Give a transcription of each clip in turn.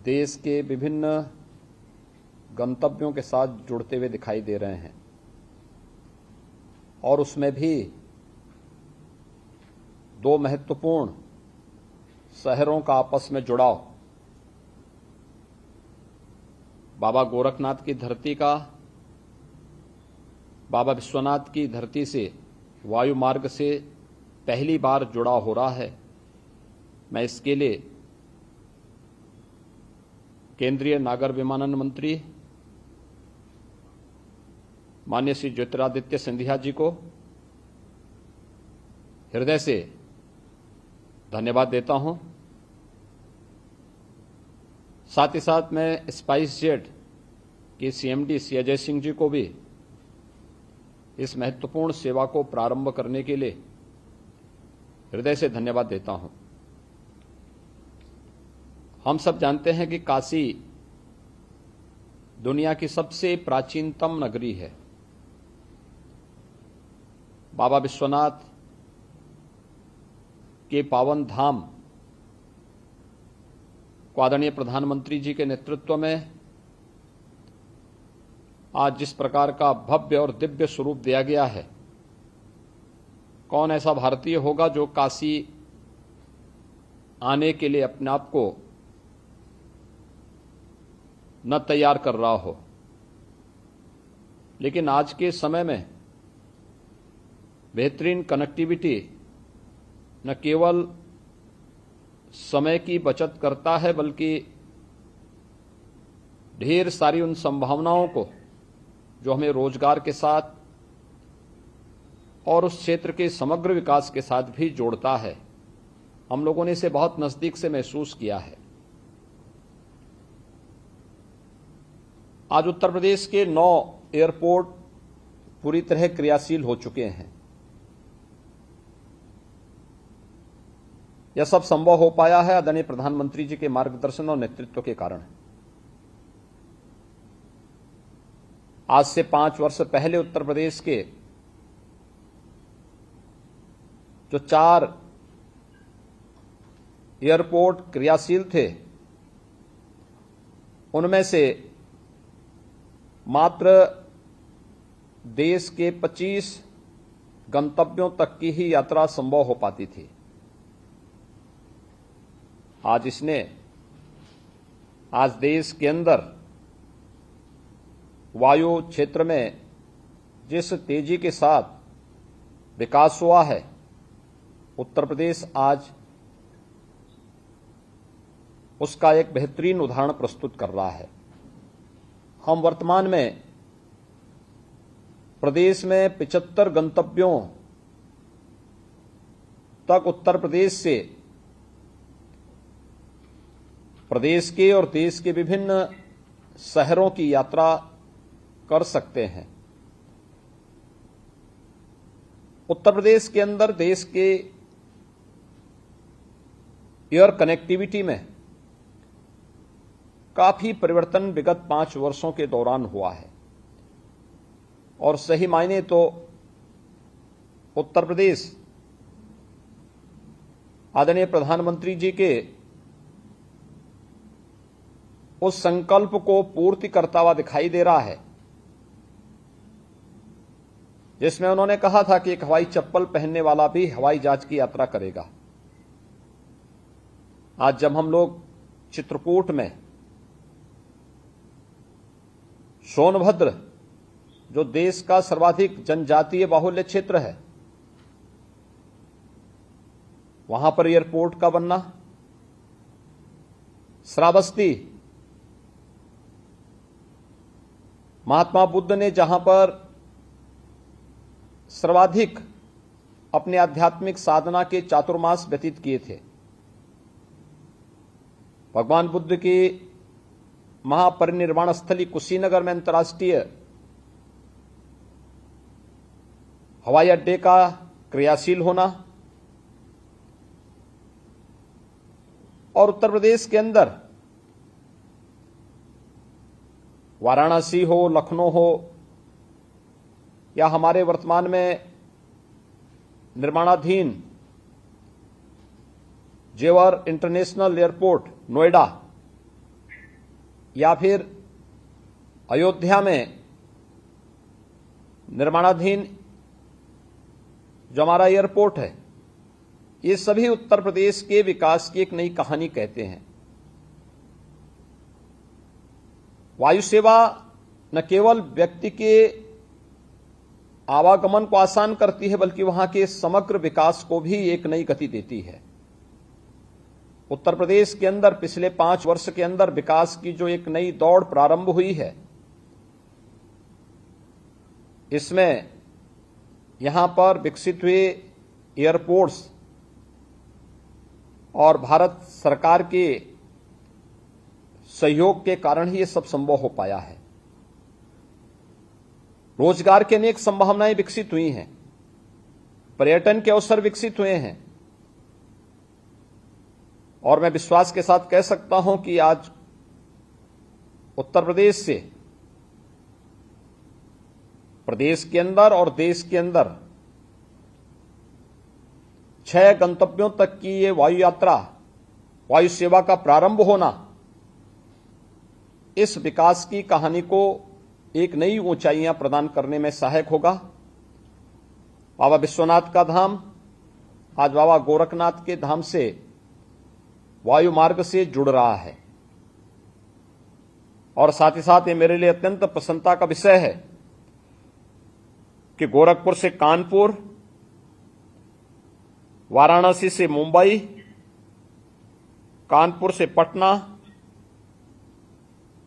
देश के विभिन्न गंतव्यों के साथ जुड़ते हुए दिखाई दे रहे हैं और उसमें भी दो महत्वपूर्ण शहरों का आपस में जुड़ाव, बाबा गोरखनाथ की धरती का बाबा विश्वनाथ की धरती से वायु मार्ग से पहली बार जुड़ाव हो रहा है। मैं इसके लिए केंद्रीय नागर विमानन मंत्री माननीय श्री ज्योतिरादित्य सिंधिया जी को हृदय से धन्यवाद देता हूं। साथ ही साथ मैं स्पाइस जेट के सीएमडी श्री अजय सिंह जी को भी इस महत्वपूर्ण सेवा को प्रारंभ करने के लिए हृदय से धन्यवाद देता हूं। हम सब जानते हैं कि काशी दुनिया की सबसे प्राचीनतम नगरी है। बाबा विश्वनाथ के पावन धाम को आदरणीय प्रधानमंत्री जी के नेतृत्व में आज जिस प्रकार का भव्य और दिव्य स्वरूप दिया गया है, कौन ऐसा भारतीय होगा जो काशी आने के लिए अपने आप को न तैयार कर रहा हो। लेकिन आज के समय में बेहतरीन कनेक्टिविटी न केवल समय की बचत करता है, बल्कि ढेर सारी उन संभावनाओं को जो हमें रोजगार के साथ और उस क्षेत्र के समग्र विकास के साथ भी जोड़ता है। हम लोगों ने इसे बहुत नजदीक से महसूस किया है। आज उत्तर प्रदेश के 9 एयरपोर्ट पूरी तरह क्रियाशील हो चुके हैं। यह सब संभव हो पाया है आदरणीय प्रधानमंत्री जी के मार्गदर्शन और नेतृत्व के कारण। आज से 5 वर्ष पहले उत्तर प्रदेश के जो 4 एयरपोर्ट क्रियाशील थे, उनमें से मात्र देश के 25 गंतव्यों तक की ही यात्रा संभव हो पाती थी। आज देश के अंदर वायु क्षेत्र में जिस तेजी के साथ विकास हुआ है, उत्तर प्रदेश आज उसका एक बेहतरीन उदाहरण प्रस्तुत कर रहा है। हम वर्तमान में प्रदेश में 75 गंतव्यों तक उत्तर प्रदेश से प्रदेश के और देश के विभिन्न शहरों की यात्रा कर सकते हैं। उत्तर प्रदेश के अंदर देश के एयर कनेक्टिविटी में काफी परिवर्तन विगत 5 वर्षों के दौरान हुआ है और सही मायने तो उत्तर प्रदेश आदरणीय प्रधानमंत्री जी के उस संकल्प को पूर्ति करता हुआ दिखाई दे रहा है, जिसमें उन्होंने कहा था कि एक हवाई चप्पल पहनने वाला भी हवाई जहाज की यात्रा करेगा। आज जब हम लोग चित्रकूट में सोनभद्र, जो देश का सर्वाधिक जनजातीय बाहुल्य क्षेत्र है, वहां पर एयरपोर्ट का बनना, श्रावस्ती महात्मा बुद्ध ने जहां पर सर्वाधिक अपने आध्यात्मिक साधना के चातुर्मास व्यतीत किए थे, भगवान बुद्ध की महापरिनिर्वाण स्थली कुशीनगर में अंतर्राष्ट्रीय हवाई अड्डे का क्रियाशील होना और उत्तर प्रदेश के अंदर वाराणसी हो, लखनऊ हो या हमारे वर्तमान में निर्माणाधीन जेवर इंटरनेशनल एयरपोर्ट नोएडा, या फिर अयोध्या में निर्माणाधीन जो हमारा एयरपोर्ट है, ये सभी उत्तर प्रदेश के विकास की एक नई कहानी कहते हैं। वायु सेवा न केवल व्यक्ति के आवागमन को आसान करती है, बल्कि वहां के समग्र विकास को भी एक नई गति देती है। उत्तर प्रदेश के अंदर पिछले 5 वर्ष के अंदर विकास की जो एक नई दौड़ प्रारंभ हुई है, इसमें यहां पर विकसित हुए एयरपोर्ट्स और भारत सरकार के सहयोग के कारण ही ये सब संभव हो पाया है। रोजगार की अनेक संभावनाएं विकसित हुई हैं, पर्यटन के अवसर विकसित हुए हैं, और मैं विश्वास के साथ कह सकता हूं कि आज उत्तर प्रदेश से प्रदेश के अंदर और देश के अंदर 6 गंतव्यों तक की ये वायु यात्रा, वायु सेवा का प्रारंभ होना इस विकास की कहानी को एक नई ऊंचाइयां प्रदान करने में सहायक होगा। बाबा विश्वनाथ का धाम आज बाबा गोरखनाथ के धाम से वायु मार्ग से जुड़ रहा है, और साथ ही साथ ये मेरे लिए अत्यंत प्रसन्नता का विषय है कि गोरखपुर से कानपुर, वाराणसी से मुंबई, कानपुर से पटना,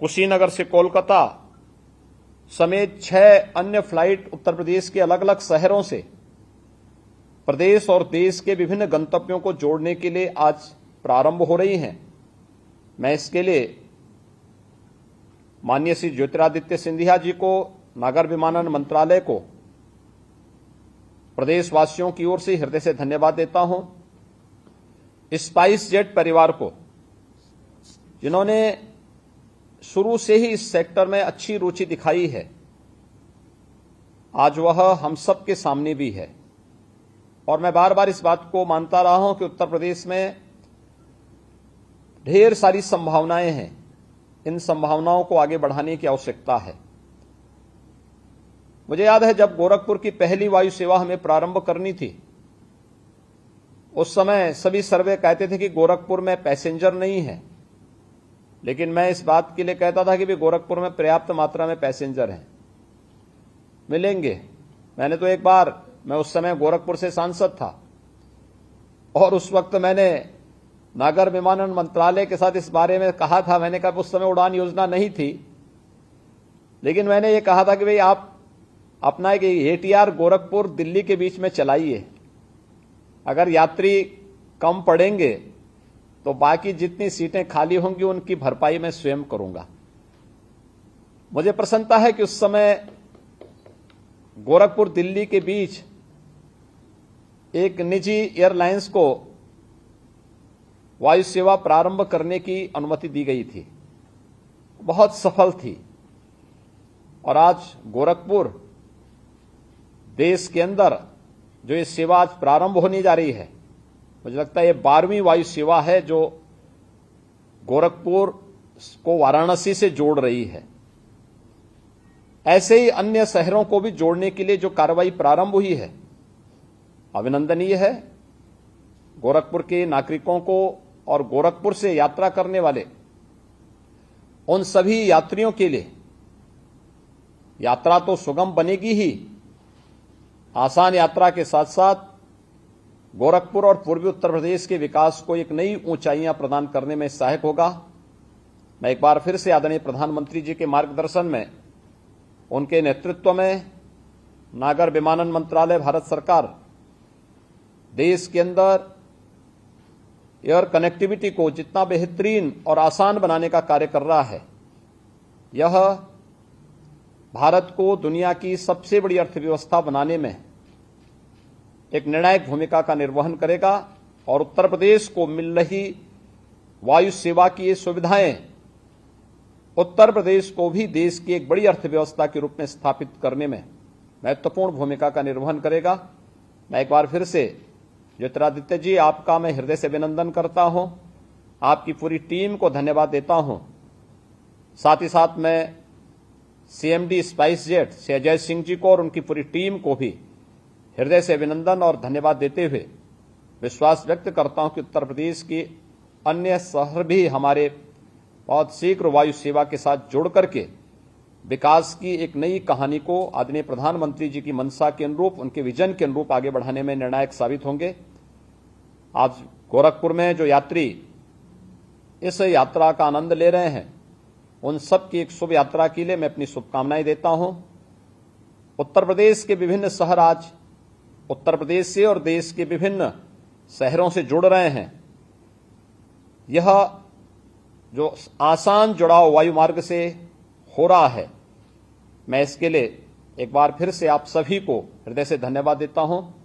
कुशीनगर से कोलकाता समेत 6 अन्य फ्लाइट उत्तर प्रदेश के अलग अलग शहरों से प्रदेश और देश के विभिन्न गंतव्यों को जोड़ने के लिए आज प्रारंभ हो रही हैं। मैं इसके लिए माननीय श्री ज्योतिरादित्य सिंधिया जी को, नागर विमानन मंत्रालय को, प्रदेशवासियों की ओर से हृदय से धन्यवाद देता हूं। स्पाइस जेट परिवार को, जिन्होंने शुरू से ही इस सेक्टर में अच्छी रुचि दिखाई है, आज वह हम सब के सामने भी है। और मैं बार बार इस बात को मानता रहा हूं कि उत्तर प्रदेश में ढेर सारी संभावनाएं हैं, इन संभावनाओं को आगे बढ़ाने की आवश्यकता है। मुझे याद है जब गोरखपुर की पहली वायु सेवा हमें प्रारंभ करनी थी, उस समय सभी सर्वे कहते थे कि गोरखपुर में पैसेंजर नहीं है, लेकिन मैं इस बात के लिए कहता था कि भी गोरखपुर में पर्याप्त मात्रा में पैसेंजर हैं, मिलेंगे। मैंने तो एक बार, मैं उस समय गोरखपुर से सांसद था और उस वक्त मैंने नागर विमानन मंत्रालय के साथ इस बारे में कहा था। मैंने कहा उस समय उड़ान योजना नहीं थी, लेकिन मैंने ये कहा था कि भाई आप अपना एक ATR गोरखपुर दिल्ली के बीच में चलाइए, अगर यात्री कम पड़ेंगे तो बाकी जितनी सीटें खाली होंगी उनकी भरपाई मैं स्वयं करूंगा। मुझे प्रसन्नता है कि उस समय गोरखपुर दिल्ली के बीच एक निजी एयरलाइंस को वायु सेवा प्रारंभ करने की अनुमति दी गई थी, बहुत सफल थी। और आज गोरखपुर देश के अंदर जो ये सेवा आज प्रारंभ होने जा रही है, मुझे लगता है ये 12वीं वायु सेवा है जो गोरखपुर को वाराणसी से जोड़ रही है। ऐसे ही अन्य शहरों को भी जोड़ने के लिए जो कार्रवाई प्रारंभ हुई है, अभिनंदनीय है। गोरखपुर के नागरिकों को और गोरखपुर से यात्रा करने वाले उन सभी यात्रियों के लिए यात्रा तो सुगम बनेगी ही, आसान यात्रा के साथ साथ गोरखपुर और पूर्वी उत्तर प्रदेश के विकास को एक नई ऊंचाइयां प्रदान करने में सहायक होगा। मैं एक बार फिर से आदरणीय प्रधानमंत्री जी के मार्गदर्शन में, उनके नेतृत्व में नागर विमानन मंत्रालय, भारत सरकार देश के अंदर एयर कनेक्टिविटी को जितना बेहतरीन और आसान बनाने का कार्य कर रहा है, यह भारत को दुनिया की सबसे बड़ी अर्थव्यवस्था बनाने में एक निर्णायक भूमिका का निर्वहन करेगा। और उत्तर प्रदेश को मिल रही वायु सेवा की ये सुविधाएं उत्तर प्रदेश को भी देश की एक बड़ी अर्थव्यवस्था के रूप में स्थापित करने में महत्वपूर्ण भूमिका का निर्वहन करेगा। मैं एक बार फिर से ज्योतिरादित्य जी, आपका मैं हृदय से अभिनंदन करता हूं, आपकी पूरी टीम को धन्यवाद देता हूं। साथ ही साथ मैं सीएमडी स्पाइस जेट से अजय सिंह जी को और उनकी पूरी टीम को भी हृदय से अभिनंदन और धन्यवाद देते हुए विश्वास व्यक्त करता हूं कि उत्तर प्रदेश की अन्य शहर भी हमारे बहुत शीघ्र वायु सेवा के साथ जुड़ करके विकास की एक नई कहानी को आदरणीय प्रधानमंत्री जी की मंशा के अनुरूप, उनके विजन के अनुरूप आगे बढ़ाने में निर्णायक साबित होंगे। आज गोरखपुर में जो यात्री इस यात्रा का आनंद ले रहे हैं, उन सब की एक शुभ यात्रा के लिए मैं अपनी शुभकामनाएं देता हूं। उत्तर प्रदेश के विभिन्न शहर आज उत्तर प्रदेश से और देश के विभिन्न शहरों से जुड़ रहे हैं। यह जो आसान जुड़ाव वायु मार्ग से हो रहा है, मैं इसके लिए एक बार फिर से आप सभी को हृदय से धन्यवाद देता हूं।